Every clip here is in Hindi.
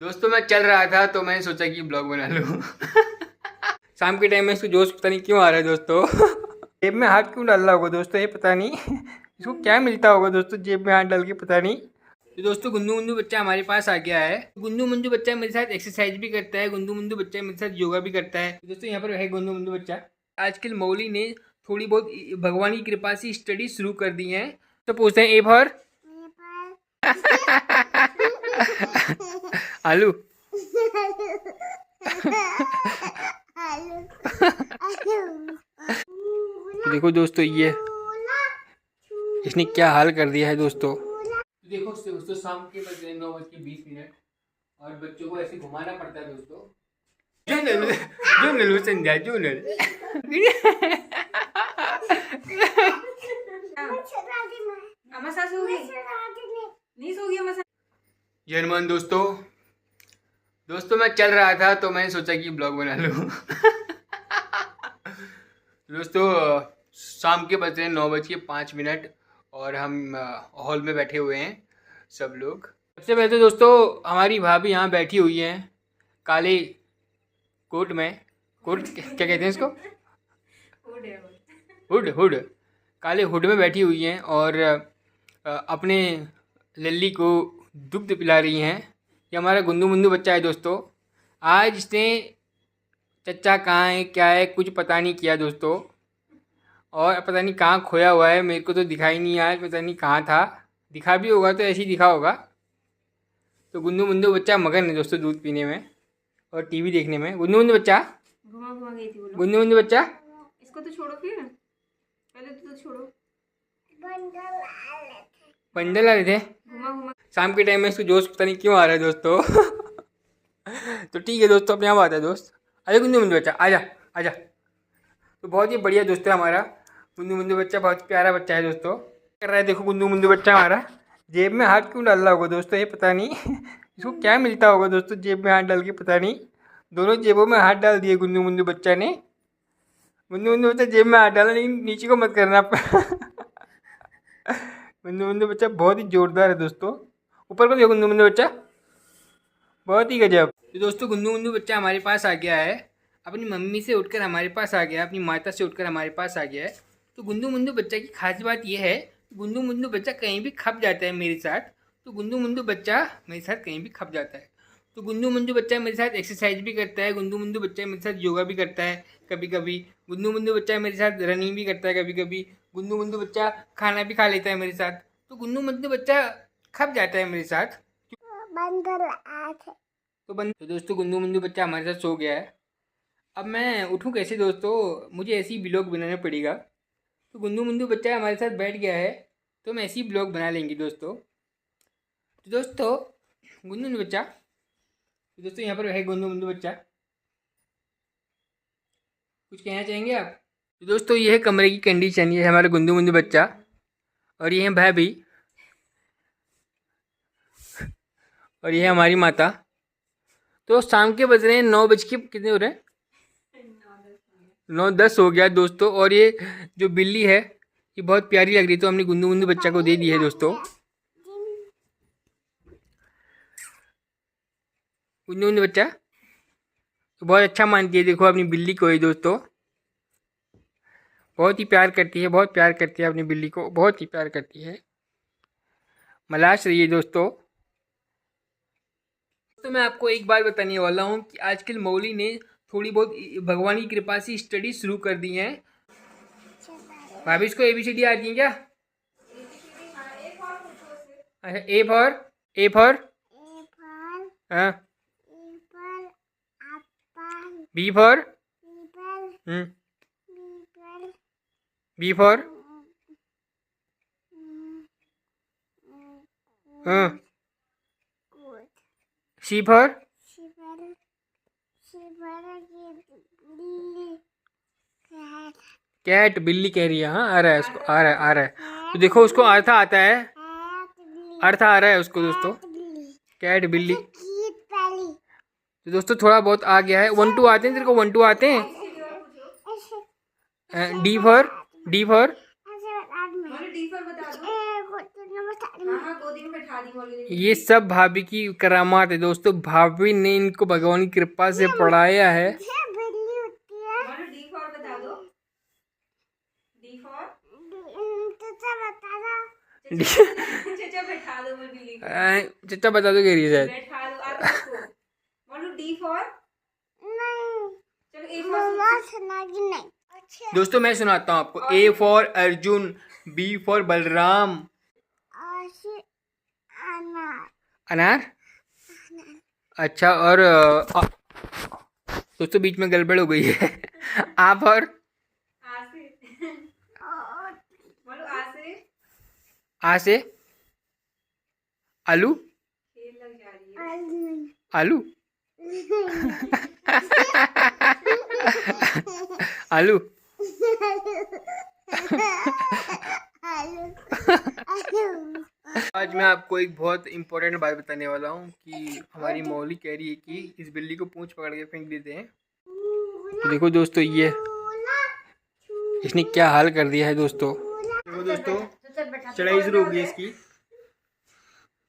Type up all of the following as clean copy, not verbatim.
दोस्तों मैं चल रहा था तो मैंने सोचा कि ब्लॉग बना लूँ। शाम के टाइम में इसको जोश पता नहीं क्यों आ रहा है दोस्तों। जेब में हाथ क्यों डाल रहा होगा दोस्तों, ये पता नहीं इसको क्या मिलता होगा दोस्तों जेब में हाथ डाल के, पता नहीं। तो दोस्तों गुन्नू मुन्नू बच्चा हमारे पास आ गया है। गुन्नू मुन्नू बच्चा मेरे साथ एक्सरसाइज भी करता है, गुन्नू मुन्नू बच्चा मेरे साथ योगा भी करता है। दोस्तों यहाँ पर है गुन्नू मुन्नू बच्चा। आजकल मौली ने थोड़ी बहुत भगवान की कृपा से स्टडी शुरू कर दी है। तो पूछते हैं ए फॉर आलू। तो देखो दोस्तों ये इसने क्या हाल कर दिया है दोस्तों। देखो दोस्तों शाम के बज रहे 9:20 और बच्चों को ऐसे घुमाना पड़ता है दोस्तों। जो नलू संध्या जो नल। जर्मन दोस्तों मैं चल रहा था तो मैंने सोचा कि ब्लॉग बना लूँ। दोस्तों शाम के बज रहे 9:05 और हम हॉल में बैठे हुए हैं सब लोग। सबसे पहले तो दोस्तों हमारी भाभी यहाँ बैठी हुई हैं काले कोट में। कोट क्या कहते हैं इसको? हुड। काले हुड में बैठी हुई हैं और अपने लल्ली को दुग्ध पिला रही हैं। ये हमारा गुन्नू मुन्नू बच्चा है दोस्तों। आज इसने चच्चा कहाँ है क्या है कुछ पता नहीं किया दोस्तों, और पता नहीं कहाँ खोया हुआ है, मेरे को तो दिखाई नहीं आया, पता नहीं कहाँ था। दिखा भी होगा तो ऐसे ही दिखा होगा। तो गुन्नू मुन्नू बच्चा मगन है दोस्तों दूध पीने में और टीवी देखने में। गुन्नू मुन्नू बच्चा घुमा गई थी। गुन्नू मुन्नू बच्चा इसको तो छोड़ो, फिर पहले तो छोड़ो। बंडल आ रहे थे। घुमा शाम के टाइम में इसको जोश पता नहीं क्यों आ रहा है दोस्तों। तो ठीक है दोस्तों, अपने यहाँ आता है दोस्त। अरे गुन्नू मुन्नू बच्चा आजा आजा। तो बहुत ही बढ़िया दोस्त है हमारा गुन्नू मुन्नू बच्चा, बहुत प्यारा बच्चा है दोस्तों। कर रहा है देखो गुन्नू मुन्नू बच्चा हमारा। जेब में हाथ क्यों डाल रहा होगा दोस्तों, ये पता नहीं इसको क्या मिलता होगा दोस्तों जेब में हाथ डाल के, पता नहीं। दोनों जेबों में हाथ डाल दिए गुन्नू मुन्नू बच्चा ने। गुन्नू मुन्नू बच्चा जेब में हाथ डाला, लेकिन नीचे को मत करना। गुन्नू मुन्नू बच्चा बहुत ही जोरदार है दोस्तों। ऊपर को देखो गुन्नू मुन्नू बच्चा, बहुत ही गजब। तो दोस्तों गुन्नू मुन्नू बच्चा हमारे पास आ गया है, अपनी मम्मी से उठकर हमारे पास आ गया, अपनी माता से उठकर हमारे पास आ गया है। तो गुन्नू मुन्नू बच्चा की खास बात यह है, गुन्नू मुन्नू बच्चा कहीं भी खप जाता है मेरे साथ। तो गुन्नू मुन्नू बच्चा मेरे साथ कहीं भी खप जाता है। तो गुन्नू मुन्नू बच्चा मेरे साथ एक्सरसाइज भी करता है, गुन्नू मुन्नू बच्चा मेरे साथ योगा भी करता है कभी कभी। गुन्नू मुन्नू बच्चा मेरे साथ रनिंग भी करता है कभी कभी। गुन्नू मुन्नू बच्चा खाना भी खा लेता है मेरे साथ। तो गुन्नू मुन्नू बच्चा खप जाता है मेरे साथ। तो दोस्तों गुन्नू मुन्नू बच्चा हमारे साथ सो गया है। अब मैं उठूँ कैसे दोस्तों, मुझे ऐसे ही ब्लॉग बनाना पड़ेगा। तो गुन्नू मुन्नू बच्चा हमारे साथ बैठ गया है तो हम ऐसे ही ब्लॉग बना लेंगे दोस्तों। तो दोस्तों गुन्नू मुन्नू बच्चा, तो दोस्तों यहाँ पर है गुन्नू मुन्नू बच्चा, कुछ कहना चाहेंगे आप? तो दोस्तों ये है कमरे की कंडीशन, ये है हमारा गुन्नू मुन्नू बच्चा और ये है भाभी और ये है हमारी माता। तो शाम के बज रहे हैं 9 बज के कितने हो रहे हैं, 9:10 हो गया दोस्तों। और ये जो बिल्ली है ये बहुत प्यारी लग रही है, तो हमने गुन्नू मुन्नू बच्चा को दे दी है दोस्तों। गुन्नू मुन्नू बच्चा तो बहुत अच्छा मानती है, देखो अपनी बिल्ली को ही दोस्तों, बहुत ही प्यार करती है, बहुत प्यार करती है अपनी बिल्ली को, बहुत ही प्यार करती है। मलाश रही है दोस्तों। तो मैं आपको एक बात बताने वाला हूँ कि आजकल मौली ने थोड़ी बहुत भगवान की कृपा से स्टडी शुरू कर दी है। भाभी इसको ABCD आती है क्या? अच्छा ए फॉर हाँ, B for B for C for cat, बिल्ली कह रही है। हाँ आ रहा है उसको, आ रहा है। तो देखो उसको अर्थ आता है, अर्थ आ रहा है उसको दोस्तों, कैट बिल्ली। तो दोस्तों थोड़ा बहुत आ गया है। 1 2 आते हैं तेरे को, 1 2 आते हैं। डी फॉर हाँ हाँ गोदी में बैठा दी मौली ने। ये सब भाभी की करामात है दोस्तों। भाभी ने इनको भगवान की कृपा से पढ़ाया है। मौली डी फॉर बता दो। डी फॉर चचा बैठा दो बिल्ली को। चचा बता दो कह रही है शायद। बैठा दो आगे रखो। मौली डी फॉर चलो ए फॉर दोस्तों मैं सुनाता हूँ आपको। A for Arjun, B for Balram. अनार। अच्छा और दोस्तों बीच में गड़बड़ हो गई है। आप और आ से बोलो आ से आ से आलू। खेल लग जा रही है। आलू आलू। आज मैं आपको एक बहुत इम्पोर्टेंट बात बताने वाला हूँ कि हमारी मौली कह रही है कि इस बिल्ली को पूंछ पकड़ के फेंक देते हैं। तो देखो दोस्तों ये इसने क्या हाल कर दिया है दोस्तों। देखो दोस्तों चढ़ाई शुरू हो गई इसकी।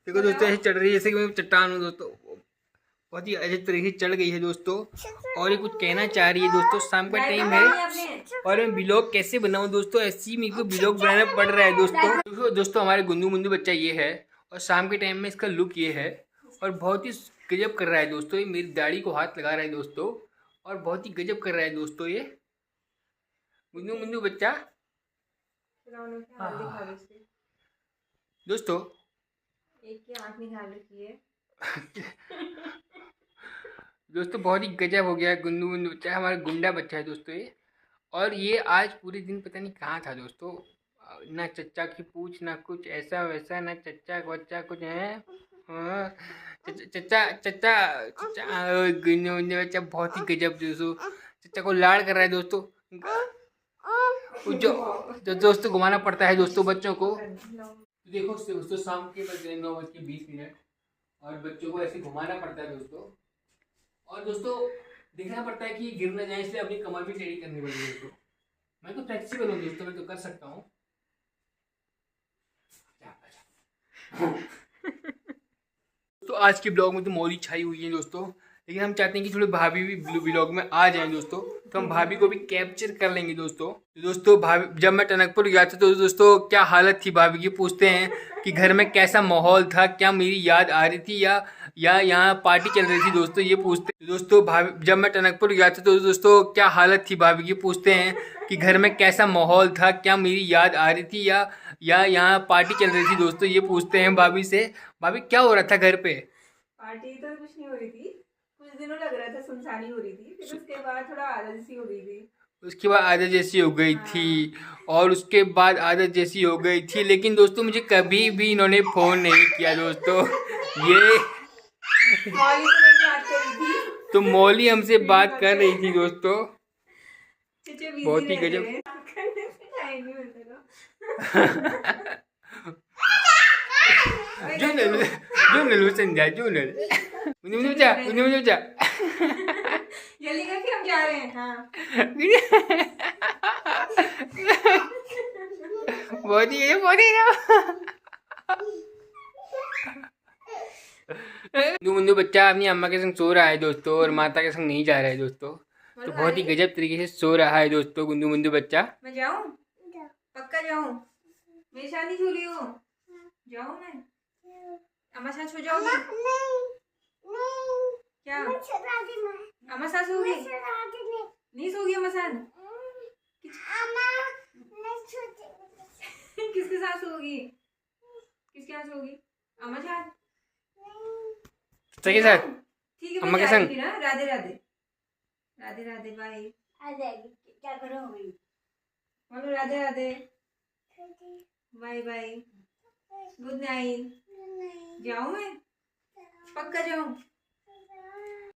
देखो दोस्तों ऐसे चढ़ रही है जैसे कि मैं चट्टान हूँ दोस्तों। बहुत ही अजीब तरीके से चढ़ गई है दोस्तों। और ये कुछ कहना चाह रही है दोस्तों। शाम का टाइम है और मैं ब्लॉग कैसे बनाऊं दोस्तों। ऐसी मेरे को ब्लॉग बनाना पड़ रहा है दोस्तों। दोस्तों हमारे गुंदू मुंदू बच्चा ये है और शाम के टाइम में इसका लुक ये है और बहुत ही गजब कर रहा है दोस्तों। ये मेरी दाढ़ी को हाथ लगा रहा है दोस्तों और बहुत ही गजब कर रहा है दोस्तों ये गुंदू मुंदू बच्चा। दोस्तों एक की आँख निकाल रखी है। दोस्तों बहुत ही गजब हो गया है गुंडू मुंडू बच्चा। हमारा गुंडा बच्चा है दोस्तों ये। और ये आज पूरे दिन पता नहीं कहाँ था दोस्तों। ना चच्चा की पूछ ना कुछ ऐसा वैसा ना चच्चा बच्चा कुछ है। हाँ, चच्चा चच्चा चच्चा गुंडू मुंडू बच्चा बहुत ही गजब दोस्तों। चच्चा को लाड़ कर रहा है दोस्तों। जो दोस्तों घुमाना पड़ता है दोस्तों बच्चों को। देखो दोस्तों शाम के बज रहे 9:20 और बच्चों को ऐसे घुमाना पड़ता है दोस्तों। और दोस्तों देखना पड़ता है कि गिर न जाए इसलिए अपनी कमर भी टेढ़ी करनी पड़ती है दोस्तों। मैं तो फ्लेक्सिबल हूँ दोस्तों। मैं तो कर सकता हूँ। तो आज के ब्लॉग में तो मौली छाई हुई है दोस्तों। लेकिन हम चाहते हैं कि थोड़े भाभी भी ब्लॉग में आ जाएं दोस्तों। तो हम भाभी को भी कैप्चर कर लेंगे दोस्तों। तो दोस्तों भाभी जब मैं टनकपुर गया था तो दोस्तों क्या हालत थी भाभी की। पूछते हैं कि घर में कैसा माहौल था, क्या मेरी याद आ रही थी या यहाँ पार्टी चल रही थी दोस्तों। ये पूछते दोस्तों भाभी जब मैं टनकपुर गया था तो दोस्तों क्या हालत थी भाभी की। पूछते हैं कि घर में कैसा माहौल था, क्या मेरी याद आ रही थी या यहाँ पार्टी चल रही थी दोस्तों। ये पूछते हैं भाभी से। भाभी क्या हो रहा था घर पे। पार्टी तो कुछ नहीं हो रही थी। कुछ दिनों लग रहा था सुनसानी हो रही थी। फिर उसके बाद थोड़ा आदत सी हो गई थी। उसके बाद आदत जैसी हो गई थी और उसके बाद आदत जैसी हो गई थी। लेकिन दोस्तों मुझे कभी भी इन्होंने फ़ोन नहीं किया दोस्तों। ये मौली से नहीं बात कर रही थी। तो मौली हमसे बात कर रही थी दोस्तों। चचे बिजी बहुत ही रहते गजब। हैं। करने से टाइम नहीं मिलता था। जो नलू संध्या जो नल मुझे जा जल्दी करके हम जा रहे हैं। हाँ बहुत ही मुंदू बच्चा अपनी अम्मा के संग सो रहा है दोस्तों और माता के संग नहीं जा रहा है दोस्तों। तो बहुत ही गजब तरीके से सो रहा है दोस्तों गुंदू मुंदू बच्चा। मैं जाऊं पक्का जाऊं। मेरी शादी छूली हो जाऊं मैं। अम्मा सास हो जाऊंगी। क्या अम्मा सास होगी। नहीं सोगी अम्मा सास। किसके साथ होगी। किसके साथ होगी अम्मा सास। के साथ ठीक है अम्मा मैं के जा रही संग। हूँ ना। राधे राधे राधे राधे बाय। क्या करोगी बोलो Radhe Radhe bye bye good night. जाऊं मैं पक्का जाऊं।